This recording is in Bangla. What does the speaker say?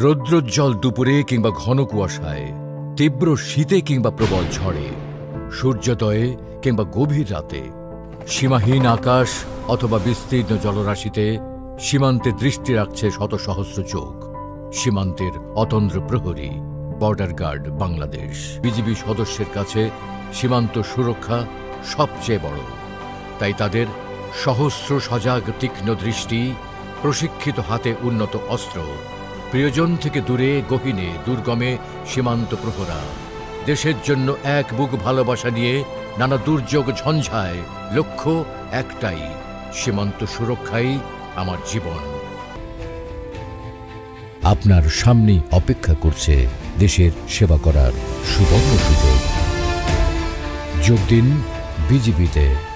রৌদ্রোজ্জ্বল দুপুরে কিংবা ঘন কুয়াশায়, তীব্র শীতে কিংবা প্রবল ঝড়ে, সূর্যোদয়ে কিংবা গভীর রাতে, সীমাহীন আকাশ অথবা বিস্তীর্ণ জলরাশিতে সীমান্তে দৃষ্টি রাখছে শত সহস্র চোখ। সীমান্তের অতন্দ্র প্রহরী, বর্ডার গার্ড বাংলাদেশ। বিজিবি সদস্যের কাছে সীমান্ত সুরক্ষা সবচেয়ে বড়। তাই তাদের সহস্র সজাগ তীক্ষ্ণ দৃষ্টি, প্রশিক্ষিত হাতে উন্নত অস্ত্র, প্রিয়জন থেকে দূরে গহীনে দুর্গমে সীমান্ত প্রহরা, দেশের জন্য এক বুক ভালোবাসা নিয়ে নানা দুর্যোগ ঝঞ্ঝায় লক্ষ্য একটাই, সীমান্ত সুরক্ষাই আমার জীবন। আপনার সামনে অপেক্ষা করছে দেশের সেবা করার সুবর্ণ সুযোগ। যোগ দিন বিজিবিতে।